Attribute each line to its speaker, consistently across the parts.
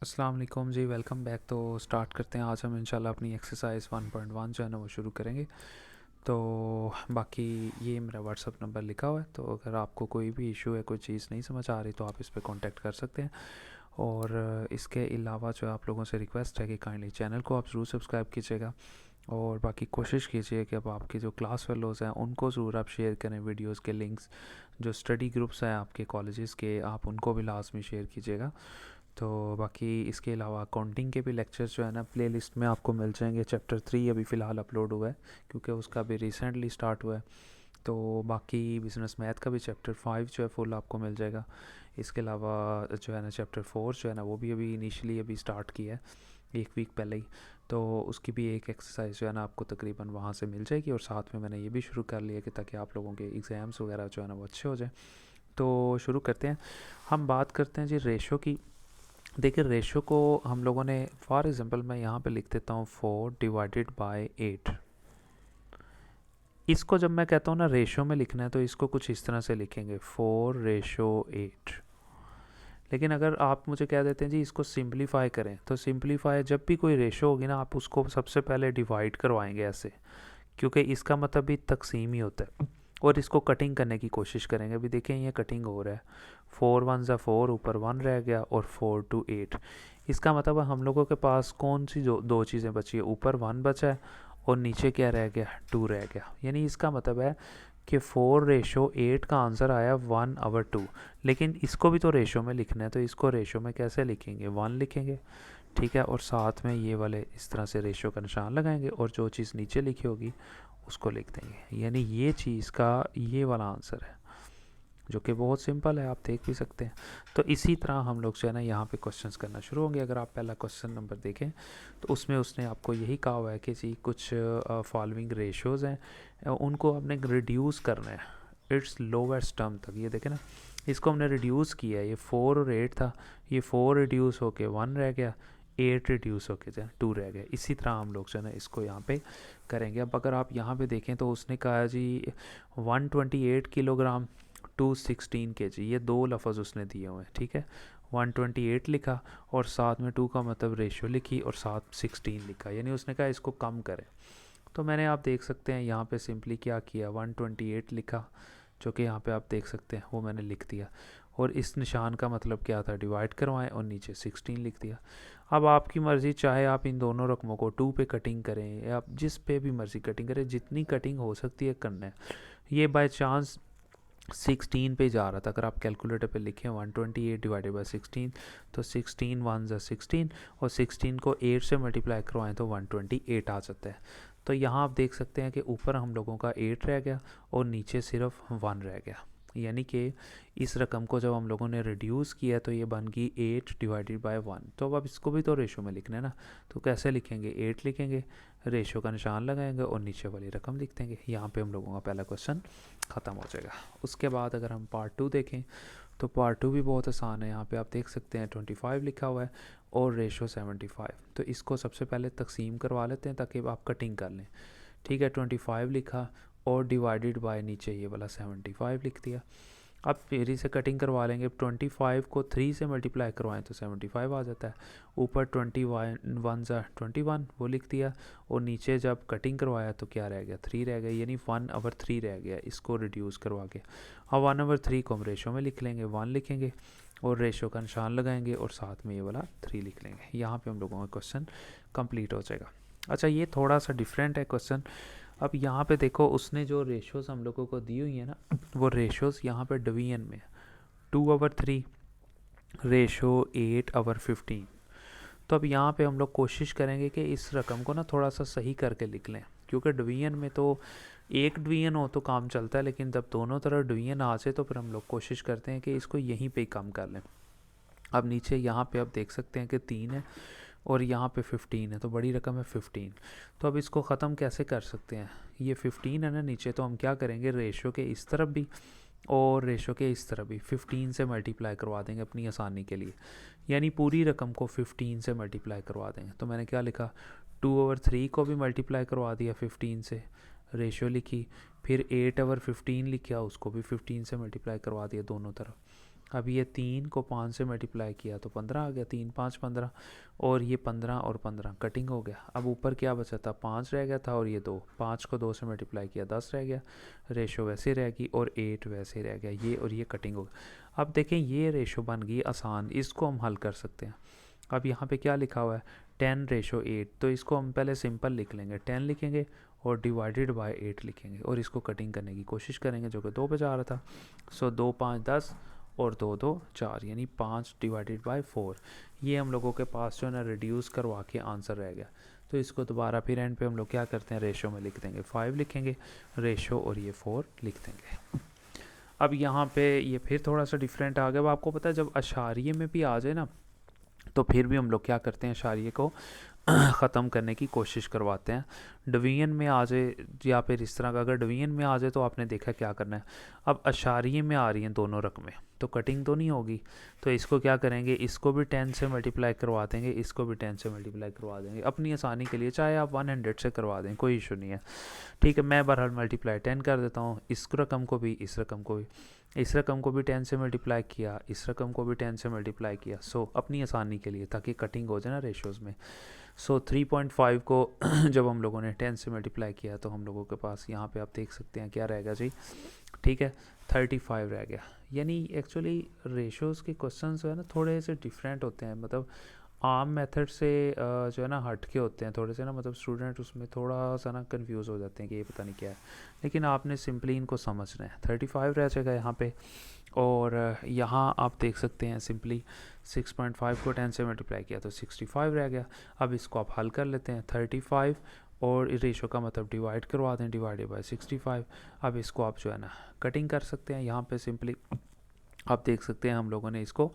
Speaker 1: अस्सलाम वालेकुम जी, welcome back. तो स्टार्ट करते हैं। आज हम इंशाल्लाह अपनी एक्सरसाइज 1.1 जो है ना वो शुरू करेंगे। तो बाकी ये मेरा व्हाट्सअप नंबर लिखा हुआ है, तो अगर आपको कोई भी इशू है, कोई चीज़ नहीं समझ आ रही, तो आप इस पर कांटेक्ट कर सकते हैं। और इसके अलावा जो आप लोगों से रिक्वेस्ट है कि काइंडली चैनल को आप ज़रूर सब्सक्राइब कीजिएगा। और बाकी कोशिश कीजिए कि अब आपके जो क्लास फेलोज़ हैं उनको ज़रूर आप शेयर करें वीडियोस के लिंक्स। जो स्टडी ग्रुप्स हैं आपके कॉलेजेस के, आप उनको भी लाजमी शेयर कीजिएगा। तो बाकी इसके अलावा अकाउंटिंग के भी लेक्चर्स जो है ना प्लेलिस्ट में आपको मिल जाएंगे। चैप्टर 3 अभी फ़िलहाल अपलोड हुआ है क्योंकि उसका भी रिसेंटली स्टार्ट हुआ है। तो बाकी बिजनेस मैथ का भी चैप्टर 5 जो है फुल आपको मिल जाएगा। इसके अलावा जो है ना चैप्टर 4 जो है ना वो भी अभी इनिशियली अभी स्टार्ट किया है, एक वीक पहले ही। तो उसकी भी एक एक्सरसाइज जो है ना आपको तकरीबन वहाँ से मिल जाएगी। और साथ में मैंने ये भी शुरू कर लिया कि ताकि आप लोगों के एग्ज़ाम्स वगैरह जो है ना वो अच्छे हो जाए। तो शुरू करते हैं। हम बात करते हैं जी रेशो की। देखिए रेशो को हम लोगों ने फॉर एग्जांपल मैं यहाँ पे लिख देता हूँ 4/8। इसको जब मैं कहता हूँ ना रेशो में लिखना है तो इसको कुछ इस तरह से लिखेंगे 4/8। लेकिन अगर आप मुझे कह देते हैं जी इसको सिंपलीफाई करें, तो सिंपलीफाई जब भी कोई रेशो होगी ना आप उसको सबसे पहले डिवाइड करवाएंगे ऐसे, क्योंकि इसका मतलब भी तकसीम ही होता है। और इसको कटिंग करने की कोशिश करेंगे। अभी देखें ये कटिंग हो रहा है, 4 1 4, ऊपर 1 रह गया और 4 to 8। इसका मतलब है हम लोगों के पास कौन सी जो दो चीज़ें बची है, ऊपर 1 बचा है और नीचे क्या रह गया, 2 रह गया। यानी इसका मतलब है कि 4/8 का आंसर आया 1/2। लेकिन इसको भी तो रेशो में लिखना है, तो इसको रेशो में कैसे लिखेंगे, 1 लिखेंगे। ठीक है, और साथ में ये वाले इस तरह से रेशो का निशान लगाएंगे और जो चीज़ नीचे लिखी होगी उसको लिख देंगे। यानी ये चीज़ का ये वाला आंसर है, जो कि बहुत सिंपल है, आप देख भी सकते हैं। तो इसी तरह हम लोग जो है ना यहाँ पे क्वेश्चंस करना शुरू होंगे। अगर आप पहला क्वेश्चन नंबर देखें तो उसमें उसने आपको यही कहा हुआ है कि जी कुछ फॉलोइंग रेशियोज़ हैं, उनको आपने रिड्यूस करना है इट्स लोवेस्ट टर्म तक। ये देखें ना, इसको हमने रिड्यूस किया है। ये 4 और 8 था, ये 4 रिड्यूस होके 1 रह गया, 8 रिड्यूस होके जो है 2 रह गया। इसी तरह हम लोग जो है ना इसको यहाँ पे करेंगे। अब अगर आप यहाँ पे देखें तो उसने कहा जी 128 किलोग्राम टू 16 kg, ये दो लफ्ज़ उसने दिए हुए हैं। ठीक है, 128 लिखा और साथ में 2 का मतलब रेशियो लिखी और साथ 16 लिखा, यानी उसने कहा इसको कम करें। तो मैंने आप देख सकते हैं यहाँ पे सिंपली क्या किया, 128 लिखा, जो कि यहाँ पे आप देख सकते हैं वो मैंने लिख दिया। और इस निशान का मतलब क्या था, डिवाइड करवाएं और नीचे 16 लिख दिया। अब आपकी मर्ज़ी, चाहे आप इन दोनों रकमों को 2 पे कटिंग करें या आप जिस पे भी मर्ज़ी कटिंग करें, जितनी कटिंग हो सकती है करना है। ये बाय चांस 16 पे जा रहा था, अगर आप कैलकुलेटर पे लिखें 128/16, तो 16 1 16 और 16 को 8 से मल्टीप्लाई करवाएं तो 128 आ जाता है। तो यहाँ आप देख सकते हैं कि ऊपर हम लोगों का 8 रह गया और नीचे सिर्फ 1 रह गया। यानी कि इस रकम को जब हम लोगों ने रिड्यूस किया तो ये बन गई 8/1। तो अब इसको भी तो रेशो में लिखना है ना, तो कैसे लिखेंगे, 8 लिखेंगे, रेशो का निशान लगाएंगे और नीचे वाली रकम लिख देंगे। यहाँ पे हम लोगों का पहला क्वेश्चन ख़त्म हो जाएगा। उसके बाद अगर हम पार्ट 2 देखें तो पार्ट 2 भी बहुत आसान है। यहाँ पे आप देख सकते हैं 25 लिखा हुआ है और रेशो 75। तो इसको सबसे पहले तकसीम करवा लेते हैं ताकि आप कटिंग कर लें। ठीक है, 25 लिखा और डिवाइडेड बाय नीचे ये वाला 75 लिख दिया। अब फिर इसे कटिंग करवा लेंगे। 25 को 3 से मल्टीप्लाई करवाएं तो 75 आ जाता है। ऊपर 21 वो लिख दिया और नीचे जब कटिंग करवाया तो क्या रह गया, 3 रह गया, यानी 1/3 रह गया इसको रिड्यूस करवा के। अब 1/3 को हम रेशो में लिख लेंगे, 1 लिखेंगे और रेशो का निशान लगाएंगे और साथ में ये वाला 3 लिख लेंगे। यहाँ पे हम लोगों का क्वेश्चन कंप्लीट हो जाएगा। अच्छा, ये थोड़ा सा डिफरेंट है क्वेश्चन। अब यहाँ पे देखो उसने जो रेशोज़ हम लोगों को दी हुई है ना, वो रेशोज़ यहाँ पे डिवीजन में 2/3 रेशो 8/15। तो अब यहाँ पे हम लोग कोशिश करेंगे कि इस रकम को ना थोड़ा सा सही करके लिख लें, क्योंकि डिवीजन में तो एक डिवीजन हो तो काम चलता है, लेकिन जब दोनों तरफ डिवीजन आ जाए तो फिर हम लोग कोशिश करते हैं कि इसको यहीं पे ही कम कर लें। अब नीचे यहाँ पे आप देख सकते हैं कि 3 है और यहाँ पे 15 है, तो बड़ी रकम है 15। तो अब इसको ख़त्म कैसे कर सकते हैं, ये 15 है ना नीचे, तो हम क्या करेंगे, रेशो के इस तरफ भी और रेशो के इस तरफ भी 15 से मल्टीप्लाई करवा देंगे अपनी आसानी के लिए। यानी पूरी रकम को 15 से मल्टीप्लाई करवा देंगे। तो मैंने क्या लिखा, 2/3 को भी मल्टीप्लाई करवा दिया 15 से, रेशो लिखी, फिर 8/15 लिखा, उसको भी 15 से मल्टीप्लाई करवा दिया दोनों तरफ। अब ये 3 को 5 से मल्टीप्लाई किया तो 15 आ गया, 3 5 15, और ये 15 और 15 कटिंग हो गया। अब ऊपर क्या बचा था, 5 रह गया था, और ये 2, 5 को 2 से मल्टीप्लाई किया 10 रह गया, रेशो वैसे रह गई, और 8 वैसे रह गया, ये और ये कटिंग हो गया। अब देखें ये रेशो बन गई आसान, इसको हम हल कर सकते हैं। अब यहाँ पे क्या लिखा हुआ है 10:8, तो इसको हम पहले सिंपल लिख लेंगे, 10 लिखेंगे और डिवाइडेड बाय 8 लिखेंगे, और इसको कटिंग करने की कोशिश करेंगे जो कि 2 पे जा रहा था। सो 2 5 10 और 2 2 4, यानी 5 डिवाइडेड बाय 4। ये हम लोगों के पास जो है ना रिड्यूस करवा के आंसर रह गया। तो इसको दोबारा फिर एंड पे हम लोग क्या करते हैं, रेशो में लिख देंगे, 5 लिखेंगे रेशो, और ये 4 लिख देंगे। अब यहाँ पे ये फिर थोड़ा सा डिफरेंट आ गया। अब आपको पता है जब अशारिये में भी आ जाए ना, तो फिर भी हम लोग क्या करते हैं, अशारिये को ख़त्म करने की कोशिश करवाते हैं। डिवीजन में आ जाए या फिर इस तरह का, अगर डिवीजन में आ जाए तो आपने देखा क्या करना है। अब अशारिये में आ रही हैं दोनों रकमें, तो कटिंग तो नहीं होगी, तो इसको क्या करेंगे, इसको भी 10 से मल्टीप्लाई करवा देंगे, इसको भी 10 से मल्टीप्लाई करवा देंगे अपनी आसानी के लिए, चाहे आप 100 से करवा दें, कोई इशू नहीं है। ठीक है, मैं बहरहाल मल्टीप्लाई 10 कर देता हूँ, इस रकम को भी, इस रकम को भी, इस रकम को भी 10 से मल्टीप्लाई किया, इस रकम को भी 10 से मल्टीप्लाई किया। सो अपनी आसानी के लिए, ताकि कटिंग हो जाए ना रेशोज़ में। सो 3.5 को जब हम लोगों ने 10 से मल्टीप्लाई किया तो हम लोगों के पास यहाँ पे आप देख सकते हैं क्या रहेगा जी, ठीक है 35 रह गया। यानी एक्चुअली रेशोज़ के क्वेश्चन जो है ना थोड़े से डिफरेंट होते हैं, मतलब आम मेथड से जो है ना हट के होते हैं थोड़े से ना, मतलब स्टूडेंट उसमें थोड़ा सा ना कंफ्यूज हो जाते हैं कि ये पता नहीं क्या है, लेकिन आपने सिंपली इनको समझना है। 35 रह जाएगा यहाँ पे, और यहाँ आप देख सकते हैं सिंपली 6.5 को 10 से मल्टीप्लाई किया तो 65 रह गया। अब इसको आप हल कर लेते हैं, 35 और रेशो का मतलब डिवाइड करवा दें, डिवाइडेड बाय 65। अब इसको आप जो है ना कटिंग कर सकते हैं, यहाँ पे सिंपली आप देख सकते हैं हम लोगों ने इसको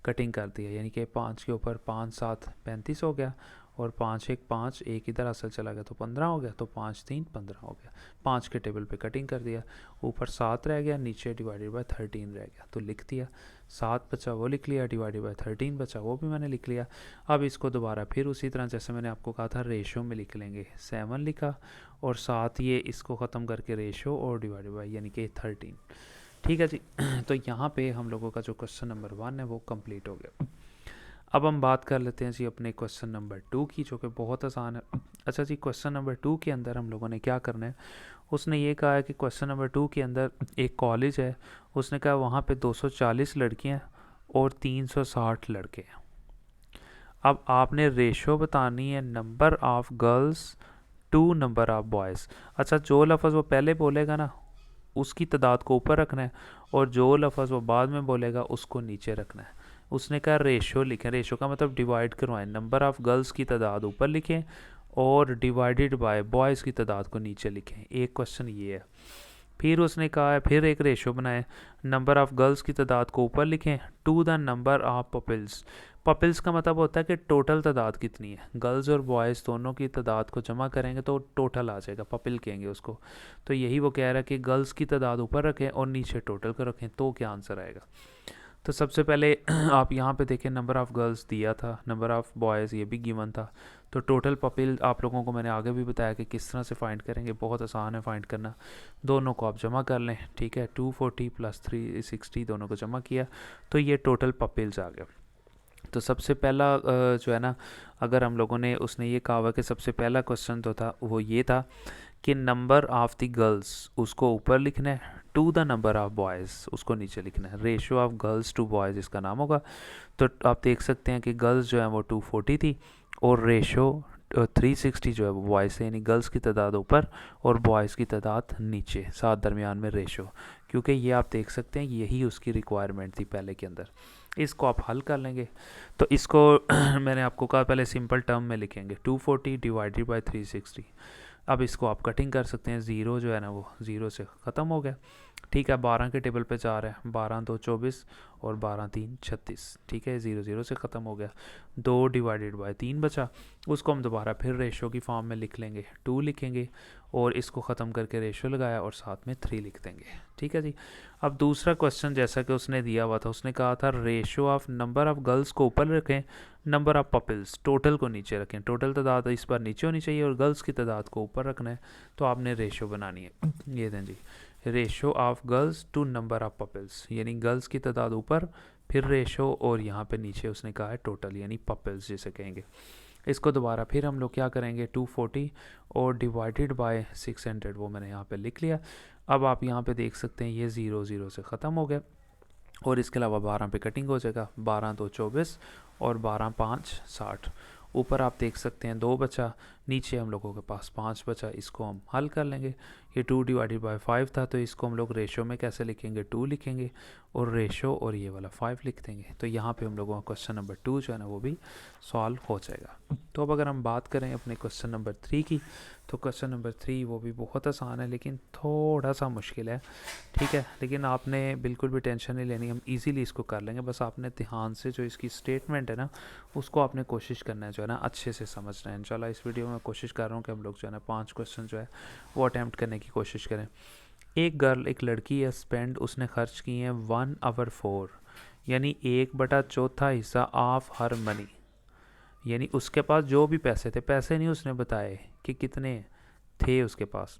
Speaker 1: कटिंग कर दिया, यानी कि 5 के ऊपर 5 7 35 हो गया, और 5 1 5, एक इधर असल चला गया तो 15 हो गया, तो 5 3 15 हो गया। 5 के टेबल पे कटिंग कर दिया, ऊपर 7 रह गया, नीचे डिवाइडेड बाय 13 रह गया, तो लिख दिया। 7 बचा वो लिख लिया, डिवाइडेड बाय 13 बचा वो भी मैंने लिख लिया। अब इसको दोबारा फिर उसी तरह जैसे मैंने आपको कहा था रेशो में लिख लेंगे, 7 लिखा, और साथ ये इसको ख़त्म करके रेशो और डिवाइडेड बाय यानी कि 13। ठीक है जी। तो यहाँ पे हम लोगों का जो क्वेश्चन नंबर 1 है वो कंप्लीट हो गया। अब हम बात कर लेते हैं जी अपने क्वेश्चन नंबर 2 की, जो कि बहुत आसान है। अच्छा जी, क्वेश्चन नंबर 2 के अंदर हम लोगों ने क्या करना है, उसने ये कहा है कि क्वेश्चन नंबर 2 के अंदर एक कॉलेज है, उसने कहा वहाँ पे 240 लड़कियाँ और 360 लड़के हैं। अब आपने रेशो बतानी है number of girls to number of boys. अच्छा, जो लफ्ज़ वो पहले बोलेगा ना उसकी तादाद को ऊपर रखना है, और जो लफ्ज़ वो बाद में बोलेगा उसको नीचे रखना है। उसने कहा रेशो लिखें, रेशो का मतलब डिवाइड करवाएं, नंबर ऑफ़ गर्ल्स की तादाद ऊपर लिखें और डिवाइडेड बाय बॉयज़ की तादाद को नीचे लिखें। एक क्वेश्चन ये है। फिर उसने कहा है फिर एक रेशो बनाएं, नंबर ऑफ़ गर्ल्स की तादाद को ऊपर लिखें टू द नंबर ऑफ पपिल्स। पपिल्स का मतलब होता है कि टोटल तादाद कितनी है, गर्ल्स और बॉयज़ दोनों की तादाद को जमा करेंगे तो टोटल आ जाएगा, पपिल कहेंगे उसको। तो यही वो कह रहा है कि गर्ल्स की तादाद ऊपर रखें और नीचे टोटल को रखें, तो क्या आंसर आएगा। तो सबसे पहले आप यहाँ पे देखें, नंबर ऑफ़ गर्ल्स दिया था, नंबर ऑफ़ बॉयज़ ये भी गिवन था, तो टोटल पपिल आप लोगों को मैंने आगे भी बताया कि किस तरह से फाइंड करेंगे, बहुत आसान है फाइंड करना। दोनों को आप जमा कर लें, ठीक है, 240 प्लस 360 दोनों को जमा किया तो ये टोटल पपिल्स आ गया। तो सबसे पहला जो है ना, अगर हम लोगों ने, उसने ये कहा हुआ कि सबसे पहला क्वेश्चन तो था वो ये था कि नंबर ऑफ़ द गर्ल्स उसको ऊपर लिखना है, to the number of boys उसको नीचे लिखना है। Ratio of girls to boys इसका नाम होगा। तो आप देख सकते हैं कि गर्ल्स जो है वो 240 थी, और रेशो 360 जो है वो बॉयज़ से, यानी गर्ल्स की तादाद ऊपर और बॉयज़ की तादाद नीचे, साथ दरमियान में रेशो, क्योंकि ये आप देख सकते हैं यही उसकी रिक्वायरमेंट थी पहले के अंदर। इसको आप हल कर लेंगे, तो इसको मैंने आपको कहा पहले सिंपल टर्म में लिखेंगे, 240 डिवाइडेड बाय 360। अब इसको आप कटिंग कर सकते हैं, ज़ीरो जो है ना वो ज़ीरो से ख़त्म हो गया, ठीक है। 12 के टेबल पे जा रहा है, 12 2 24 और 12 3 36, ठीक है, 0 0 से ख़त्म हो गया। 2 डिवाइडेड बाय 3 बचा, उसको हम दोबारा फिर रेशो की फॉर्म में लिख लेंगे, 2 लिखेंगे और इसको ख़त्म करके रेशो लगाया और साथ में 3 लिख देंगे, ठीक है जी। अब दूसरा क्वेश्चन जैसा कि उसने दिया हुआ था, उसने कहा था ratio of number of girls को ऊपर रखें, नंबर ऑफ़ पपिल्स टोटल को नीचे रखें। टोटल तादाद इस बार नीचे होनी चाहिए और गर्ल्स की तादाद को ऊपर रखना है, तो आपने रेशो बनानी है। ये दें जी, ratio of girls to number of pupils, यानी गर्ल्स की तादाद ऊपर, फिर रेशो, और यहाँ पे नीचे उसने कहा है टोटल, यानी पपल्स जिसे कहेंगे। इसको दोबारा फिर हम लोग क्या करेंगे, 240 और डिवाइडेड बाय 600, वो मैंने यहाँ पे लिख लिया। अब आप यहाँ पे देख सकते हैं ये 0 0 से ख़त्म हो गया, और इसके अलावा 12 पे कटिंग हो जाएगा, 12 2 24 और 12 5 60। ऊपर आप देख सकते हैं 2 बचा, नीचे हम लोगों के पास 5 बचा। इसको हम हल कर लेंगे। ये 2 डिवाइडेड बाय 5 था, तो इसको हम लोग रेशो में कैसे लिखेंगे, 2 लिखेंगे, और रेशो और ये वाला 5 लिख देंगे। तो यहाँ पे हम लोगों का क्वेश्चन नंबर 2 जो है ना वो भी सॉल्व हो जाएगा। तो अब अगर हम बात करें अपने क्वेश्चन नंबर 3 की, तो क्वेश्चन नंबर 3 वो भी बहुत आसान है, लेकिन थोड़ा सा मुश्किल है, ठीक है। लेकिन आपने बिल्कुल भी टेंशन नहीं लेनी, हम इजीली इसको कर लेंगे। बस आपने ध्यान से जो इसकी स्टेटमेंट है ना उसको आपने कोशिश करना है जो है ना अच्छे से समझना है। इंशाल्लाह इस वीडियो में कोशिश कर रहा हूँ कि हम लोग जो है ना 5 क्वेश्चन जो है वो अटैम्प्ट करने की कोशिश करें। एक गर्ल, एक लड़की है, स्पेंड उसने खर्च किए हैं 1/4, यानी 1/4 हिस्सा ऑफ हर मनी, यानी उसके पास जो भी पैसे थे, पैसे नहीं उसने बताए कि कितने थे उसके पास,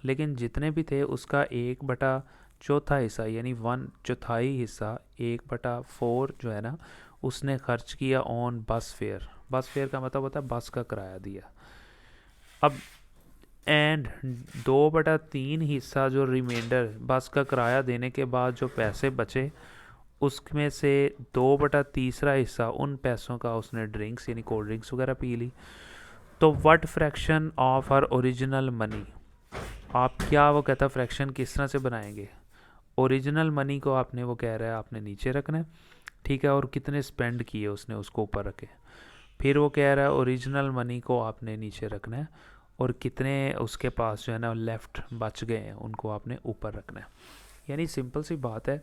Speaker 1: लेकिन जितने भी थे उसका 1/4 हिस्सा यानी 1/4 हिस्सा 1/4 जो है ना उसने खर्च किया ऑन बस फेयर। बस फेयर का मतलब होता है बस का किराया दिया। अब एंड 2/3 हिस्सा जो रिमाइंडर बस का किराया देने के बाद जो पैसे बचे उसमें से 2/3 हिस्सा उन पैसों का उसने ड्रिंक्स यानी कोल्ड ड्रिंक्स वगैरह पी ली। तो what fraction of her original money, आप क्या वो कहता फ्रैक्शन किस तरह से बनाएंगे। ओरिजिनल मनी को आपने वो कह रहा है आपने नीचे रखना है, ठीक है, और कितने स्पेंड किए उसने उसको ऊपर रखे। फिर वो कह रहा है ओरिजिनल मनी को आपने नीचे रखना है, और कितने उसके पास जो है ना लेफ़्ट बच गए हैं उनको आपने ऊपर रखना है। यानी सिंपल सी बात है।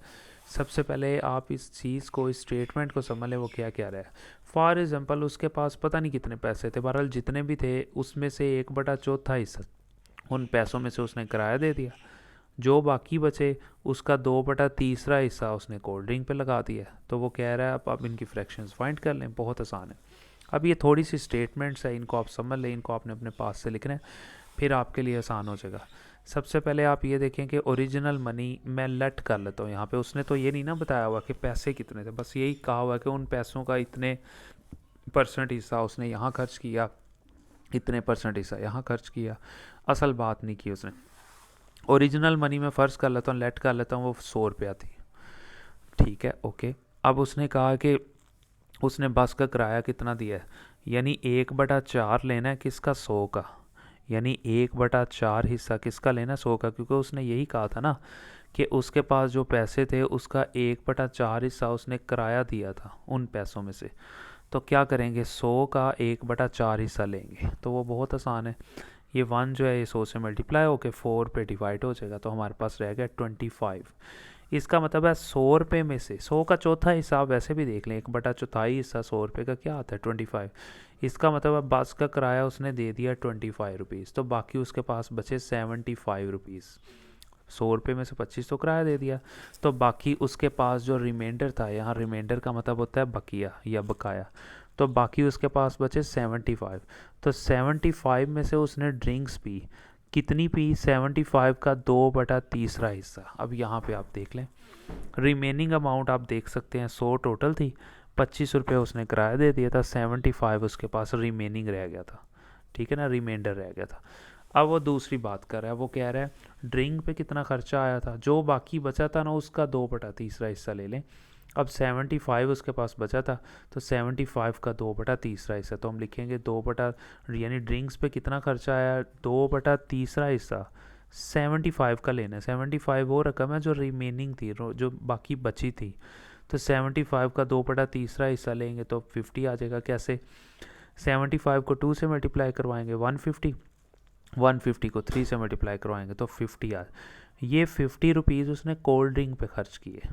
Speaker 1: सबसे पहले आप इस चीज़ को, इस स्टेटमेंट को समझ लें वो क्या कह रहा है। फॉर एग्जांपल उसके पास पता नहीं कितने पैसे थे, बहरहाल जितने भी थे उसमें से 1/4 हिस्सा उन पैसों में से उसने किराया दे दिया। जो बाकी बचे उसका 2/3 हिस्सा उसने कोल्ड ड्रिंक पे लगा दिया। तो वो कह रहा है आप इनकी फ्रैक्शंस फाइंड कर लें, बहुत आसान है। अब ये थोड़ी सी स्टेटमेंट्स है, इनको आप समझ लें, इनको आपने अपने पास से लिखना है, फिर आपके लिए आसान हो जाएगा। सबसे पहले आप ये देखें कि ओरिजिनल मनी मैं लेट कर लेता हूँ यहाँ पे। उसने तो ये नहीं ना बताया हुआ कि पैसे कितने थे, बस यही कहा हुआ कि उन पैसों का इतने % हिस्सा उसने यहाँ खर्च किया, इतने % हिस्सा यहाँ खर्च किया। असल बात नहीं की उसने। ओरिजिनल मनी में फ़र्ज़ कर लेता हूँ, लेट कर लेता हूँ, वो 100 रुपया थी, ठीक है, ओके। अब उसने कहा कि उसने बस का किराया कितना दिया है, यानी 1/4 लेना है किसका, 100 का, यानी 1/4 हिस्सा किसका लेना है, 100 का, क्योंकि उसने यही कहा था ना कि उसके पास जो पैसे थे उसका 1/4 हिस्सा उसने किराया दिया था उन पैसों में से। तो क्या करेंगे, 100 का 1/4 हिस्सा लेंगे। तो वो बहुत आसान है, ये 1 जो है ये 100 से मल्टीप्लाई होकर 4 पे डिवाइड हो जाएगा, तो हमारे पास रह गया 25। इसका मतलब है 100 रुपये में से 100 का चौथा हिस्सा आप वैसे भी देख लें, 1/4 हिस्सा 100 रुपये का क्या आता है, 25। इसका मतलब है बस का किराया उसने दे दिया 25 रुपीज़, तो बाकी उसके पास बचे 75 रुपीज़। 100 रुपये में से 25 तो किराया दे दिया, तो बाकी उसके पास जो रिमाइंडर था, यहाँ रिमाइंडर का मतलब होता है बकिया या बकाया, तो बाकी उसके पास बचे 75। तो 75 में से उसने ड्रिंक्स पी, कितनी पी, 75 का 2/3 हिस्सा। अब यहाँ पे आप देख लें रिमेनिंग अमाउंट आप देख सकते हैं 100 टोटल थी, 25 रुपये उसने किराया दे दिया था, 75 उसके पास रिमेनिंग रह गया था, ठीक है ना, रिमाइंडर रह गया था। अब वो दूसरी बात कर रहा है, वो कह रहा है ड्रिंक पे कितना खर्चा आया था, जो बाकी बचा था ना उसका 2/3 हिस्सा ले लें। अब 75 उसके पास बचा था, तो 75 का 2/3 हिस्सा, तो हम लिखेंगे यानी ड्रिंक्स पे कितना खर्चा आया, 2/3 हिस्सा 75 का लेना है। 75 वो रकम है जो रिमेनिंग थी, जो बाकी बची थी, तो 75 का 2/3 हिस्सा लेंगे तो 50 आ जाएगा। कैसे, 75 को 2 से मल्टीप्लाई करवाएंगे 150, 150 को 3 से मल्टीप्लाई करवाएंगे तो 50 आ। ये 50 रुपीज़ उसने कोल्ड ड्रिंक पे खर्च किए,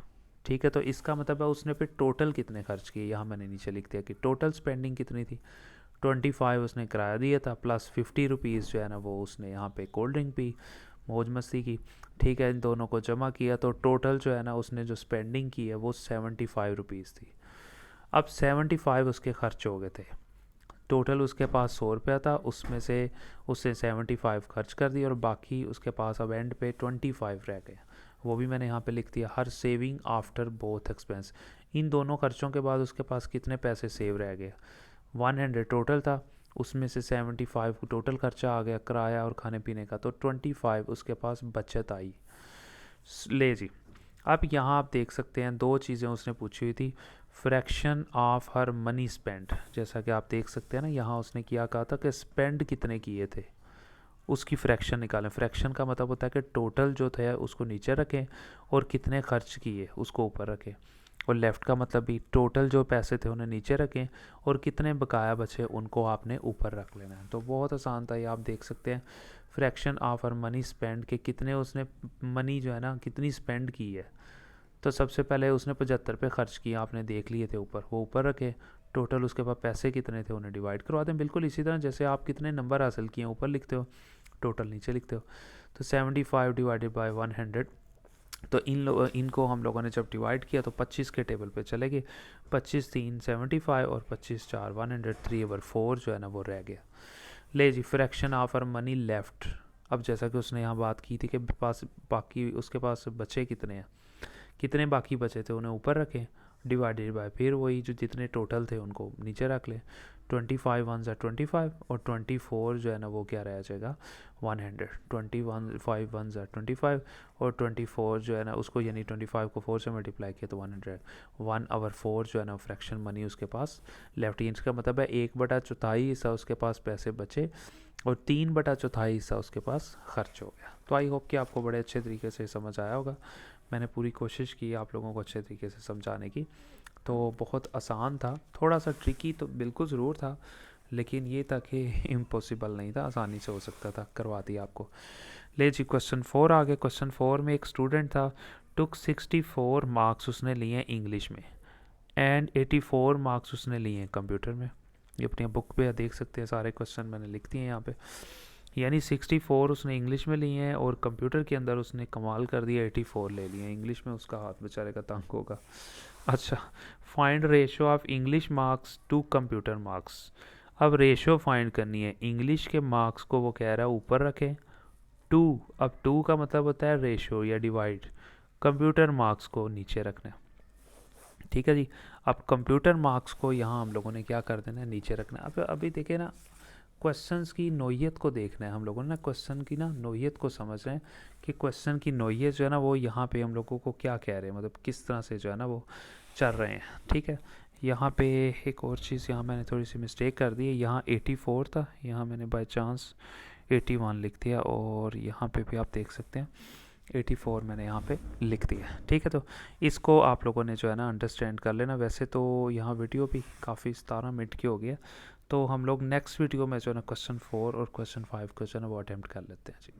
Speaker 1: ठीक है। तो इसका मतलब है उसने पे टोटल कितने खर्च किए, यहाँ मैंने नीचे लिख दिया कि टोटल स्पेंडिंग कितनी थी। 25 उसने किराया दिया था, प्लस 50 रुपीज़ जो है ना वो उसने यहाँ पे कोल्ड ड्रिंक पी, मौज मस्ती की, ठीक है। इन दोनों को जमा किया तो टोटल जो है ना उसने जो स्पेंडिंग की है वो 75 रुपीज़ थी। अब 75 उसके खर्च हो गए थे, टोटल उसके पास 100 रुपया था, उसमें से उसने 75 खर्च कर दिया और बाकी उसके पास अब एंड पे 25 रह गए, वो भी मैंने यहाँ पे लिख दिया। हर सेविंग आफ्टर बोथ एक्सपेंस, इन दोनों खर्चों के बाद उसके पास कितने पैसे सेव रह गए। 100 टोटल था, उसमें से 75 टोटल खर्चा आ गया किराया और खाने पीने का, तो 25 उसके पास बचत आई। ले जी, अब यहाँ आप देख सकते हैं दो चीज़ें उसने पूछी हुई थी। Fraction of her money spend, जैसा कि आप देख सकते हैं ना, यहाँ उसने क्या कहा था कि स्पेंड कितने किए थे उसकी फ्रैक्शन निकालें। फ्रैक्शन का मतलब होता है कि टोटल जो थे उसको नीचे रखें और कितने खर्च किए उसको ऊपर रखें, और लेफ़्ट का मतलब भी टोटल जो पैसे थे उन्हें नीचे रखें और कितने बकाया बचे उनको आपने ऊपर रख लेना है। तो बहुत आसान था ये, आप देख सकते हैं fraction of her money spend के कितने उसने मनी जो है ना कितनी स्पेंड की है। तो सबसे पहले उसने 75 पे खर्च किया, आपने देख लिए थे ऊपर, वो ऊपर रखे। टोटल उसके पास पैसे कितने थे उन्हें डिवाइड करवा दें, बिल्कुल इसी तरह जैसे आप कितने नंबर हासिल किए ऊपर लिखते हो, टोटल नीचे लिखते हो। तो 75 डिवाइडेड बाय 100, तो इनको हम लोगों ने जब डिवाइड किया तो 25 के टेबल पे चले गए। 25 3 75 और 25 4 103 ओवर 4 जो है ना वो रह गया। ले जी, fraction of our money left. अब जैसा कि उसने यहाँ बात की थी कि पास बाकी उसके पास बचे कितने हैं, कितने बाकी बचे थे उन्हें ऊपर रखें, डिवाइडेड बाय फिर वही जो जितने टोटल थे उनको नीचे रख लें। 25 1 25 और 24 जो है ना वो क्या रह जाएगा 100। 25 1 25 और 24 जो है ना उसको यानी 25 को 4 से मल्टीप्लाई किया तो 100। 1/4 जो है ना फ्रैक्शन मनी उसके पास लेफ्ट। इसका मतलब है 1/4 हिस्सा उसके पास पैसे बचे और 3/4 हिस्सा उसके पास खर्च हो गया। तो आई होप कि आपको बड़े अच्छे तरीके से समझ आया होगा। मैंने पूरी कोशिश की आप लोगों को अच्छे तरीके से समझाने की। तो बहुत आसान था, थोड़ा सा ट्रिकी तो बिल्कुल ज़रूर था, लेकिन ये था कि इम्पॉसिबल नहीं था, आसानी से हो सकता था, करवा दिया आपको। ले जी, क्वेश्चन 4 आ गया। क्वेश्चन 4 में एक स्टूडेंट था, टुक 64 मार्क्स उसने लिए हैं इंग्लिश में एंड 84 मार्क्स उसने लिए हैं कंप्यूटर में। ये अपनी बुक पे देख सकते हैं, सारे क्वेश्चन मैंने लिख दिए हैं यहाँ पे। यानी 64 उसने इंग्लिश में लिए हैं और कंप्यूटर के अंदर उसने कमाल कर दिया, 84 ले लिए हैं। इंग्लिश में उसका हाथ बेचारे का तंग होगा। अच्छा, find ratio of English marks to computer marks. अब रेशो फाइंड करनी है, इंग्लिश के मार्क्स को वो कह रहा है ऊपर रखें, टू, अब टू का मतलब होता है रेशो या डिवाइड, कंप्यूटर मार्क्स को नीचे रखना है। ठीक है जी, अब कंप्यूटर मार्क्स को यहाँ हम लोगों ने क्या कर देना है, नीचे रखना है। अब अभी देखें ना, क्वेश्चंस की नोयत को देखना है हम लोगों ने ना, क्वेश्चन की ना नोयत को समझ रहे हैं कि क्वेश्चन की नोयत जो है ना वो यहाँ पे हम लोगों को क्या कह रहे हैं, मतलब किस तरह से जो है ना वो चल रहे हैं। ठीक है, यहाँ पे एक और चीज़, यहाँ मैंने थोड़ी सी मिस्टेक कर दी है, यहाँ 84 था, यहाँ मैंने बाय चांस 81 लिख दिया, और यहाँ पे भी आप देख सकते हैं 84 मैंने यहाँ पे लिख दिया। ठीक है, तो इसको आप लोगों ने जो है ना अंडरस्टैंड कर लेना। वैसे तो यहाँ वीडियो भी काफ़ी 17 मिनट की हो गई है, तो हम लोग नेक्स्ट वीडियो में जो है ना क्वेश्चन 4 और क्वेश्चन 5 को जो है ना वो अटैम्प्ट कर लेते हैं जी।